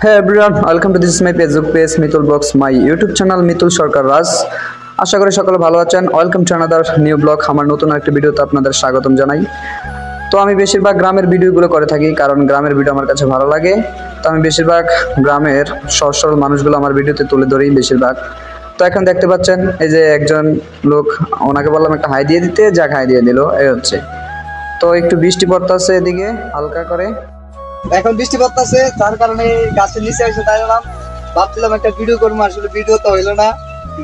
Hey everyone, welcome to this is my Facebook page Mitul Blogs, my YouTube channel Mitul Sarkar Raj. আশা করি সকলে ভালো আছেন। Welcome to another new blog. আমার নতুন একটা ভিডিওতে আপনাদের স্বাগতম জানাই। তো আমি বেশিরভাগ গ্রামের ভিডিওগুলো করে থাকি, কারণ গ্রামের ভিডিও আমার কাছে ভালো লাগে। তো আমি বেশিরভাগ গ্রামের সহজ সরল মানুষগুলো আমার ভিডিওতে তুলে ধরি বেশিরভাগ। তো এখন দেখতে পাচ্ছেন এই যে একজন লোক, ওনাকে বললাম একটা হাই দিয়ে দিতে, যাক হাই দিয়ে দিল, এই হচ্ছে। তো একটু বৃষ্টি পড়তেছে এদিকে হালকা করে, এখন বৃষ্টি পড়তেছে, তার কারণে গাছের নিচে এসে দাঁড়ালাম। ভাবছিলাম একটা ভিডিও করবো, আসলে ভিডিও তো হইলো না।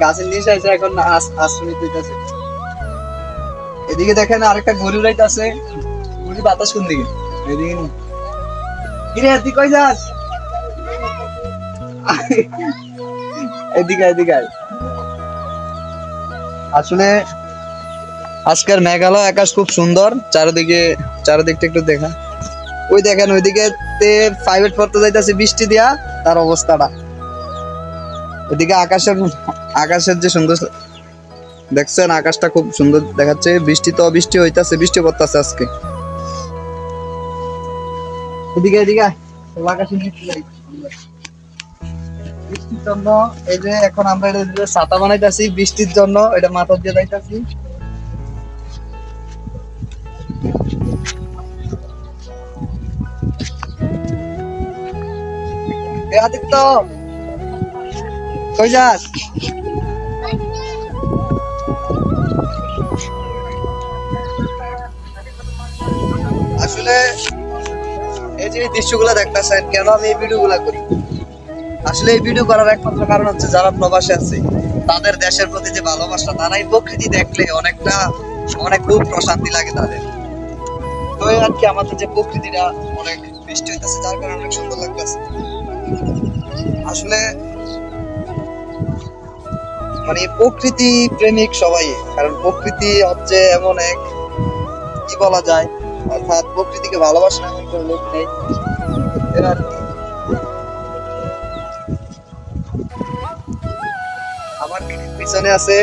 গাছের নিচে এসে এখন আশ্রয় দিতেছে। এদিকে দেখেন আরেকটা গরু রাইতেছে। গরু বাতাস কোন দিকে? এদিকে কিরে তুই কই যাস? এদিকে এদিকে আসলে আজকের মেঘালয় আকাশ খুব সুন্দর, চারিদিকটা একটু দেখা। ওই দেখেন ওইদিকে প্রাইভেট পড়তে যাইতেছে বৃষ্টি দিয়া, তার অবস্থাটা। ওইদিকে আকাশের যে সুন্দর দেখছেন, আকাশটা খুব সুন্দর দেখাচ্ছে। বৃষ্টি হইতাছে, বৃষ্টি পড়তেছে আজকে। এদিকে বৃষ্টির জন্য এই যে এখন আমরা ছাতা বানাইতেছি বৃষ্টির জন্য, এটা মাথা দিয়ে যাইতেছি। আদিত্য কই যাস? আসলে এই যে দৃশ্যগুলো দেখতেছেন, কেন আমি এই ভিডিওগুলো করি? আসলে এই ভিডিও করার একমাত্র কারণ হচ্ছে যারা প্রবাসে আছে তাদের দেশের প্রতি যে ভালোবাসা, তারা এই প্রকৃতি দেখলে অনেক খুব প্রশান্তি লাগে তাদের। তো আর কি আমাদের যে প্রকৃতিটা অনেক বৃষ্টি হইতেছে, যার কারণে অনেক সুন্দর লাগতেছে। আসলে মানে প্রকৃতি প্রেমিক সবাই, কারণ প্রকৃতি হচ্ছে এমন এক কি বলা যায়, অর্থাৎ প্রকৃতিকে ভালোবাসা এমন কোনো লোক নেই। আমার পিছনে আছে,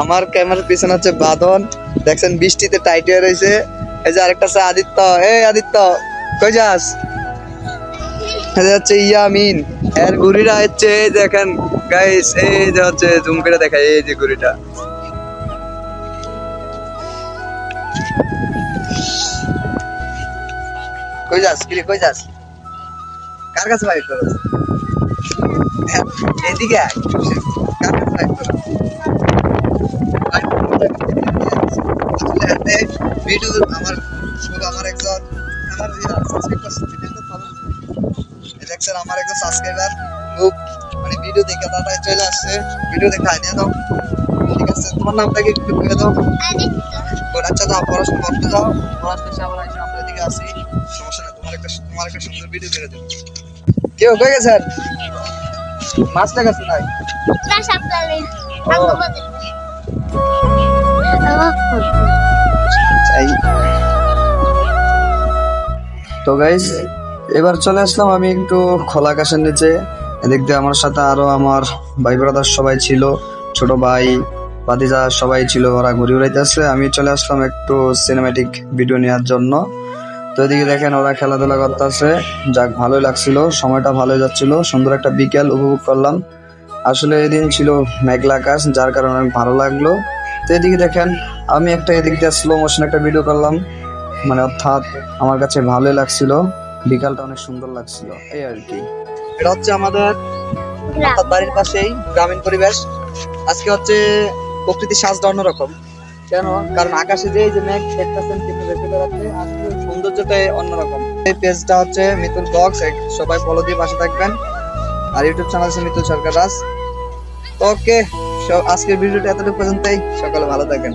আমার ক্যামেরার পিছনে হচ্ছে বাঁধন, দেখছেন বৃষ্টিতে টাইট হয়ে রয়েছে। এই যে আরেকটা আছে আদিত্য। এই আদিত্য কই যাস? হচ্ছে ইয়ামিন, এর ঘুড়িটা হচ্ছে দেখেন গাইস, এই যে হচ্ছে জুম করে দেখায়, এই যে ঘুড়িটা। কই যাস কিরে, কই যাস? কার কাছে বাইক করছ? এদিকে আয়, কার কাছে বাইক করছ? ভিডিও আমার একজন দেখছেন, আমার একজন সাবস্ক্রাইবার খুব মানে ভিডিও দেখে তাড়াতাড়ি চলে আসছে, ভিডিও দেখে আইডিয়া দাও। ঠিক আছে, তোমার নামটাকে একটু বলে দাও। আচ্ছা দাও, পড়াশোনা করতে যাও, পড়াশোনা শেষে আবার এসে আমরা এদিকে আসি, সমস্যা নেই। তোমার একটা সুন্দর ভিডিও করে দেবো। কেউ কই গেছেন? মাছ লাগাচ্ছে নাই? তো গাইস এবার চলে আসলাম আমি একটু খোলা আকাশের নিচে। এদিক দিয়ে আমার সাথে আরো আমার ভাই ব্রাদার সবাই ছিল, ছোট ভাই ভাতিজা সবাই ছিল, ওরা ঘুরে উড়াইতেছে। আমি চলে আসলাম একটু সিনেমেটিক ভিডিও নেওয়ার জন্য। তো এদিকে দেখেন ওরা খেলাধুলা করতেছে, যাক ভালোই লাগছিল, সময়টা ভালোই যাচ্ছিল, সুন্দর একটা বিকেল উপভোগ করলাম। আসলে এদিন ছিল মেঘলা আকাশ, যার কারণে অনেক ভালো লাগলো। তো এদিকে দেখেন আমি এদিক দিয়ে স্লো মোশন একটা ভিডিও করলাম, মানে অর্থাৎ আমার কাছে ভালোই লাগছিল, বিকালটা অনেক সুন্দর লাগছিল, এই আর কি। এটা হচ্ছে আমাদের বাড়ির পাশেই গ্রামীণ পরিবেশ। আজকে হচ্ছে প্রকৃতির সাজটা অন্যরকম। কেন? কারণ আকাশে যে মেঘ দেখতেছেন কিন্তু ভেসে বেড়াচ্ছে, আজকে সৌন্দর্যটাই অন্যরকম। এই পেজটা হচ্ছে মিতুল ব্লগস, সবাই ফলো দিয়ে পাশে থাকবেন। আর ইউটিউব চ্যানেল আছে মিতুল সরকার রাজ। ওকে, আজকের ভিডিওটা এতটুকু পর্যন্তই। সকালে ভালো থাকেন।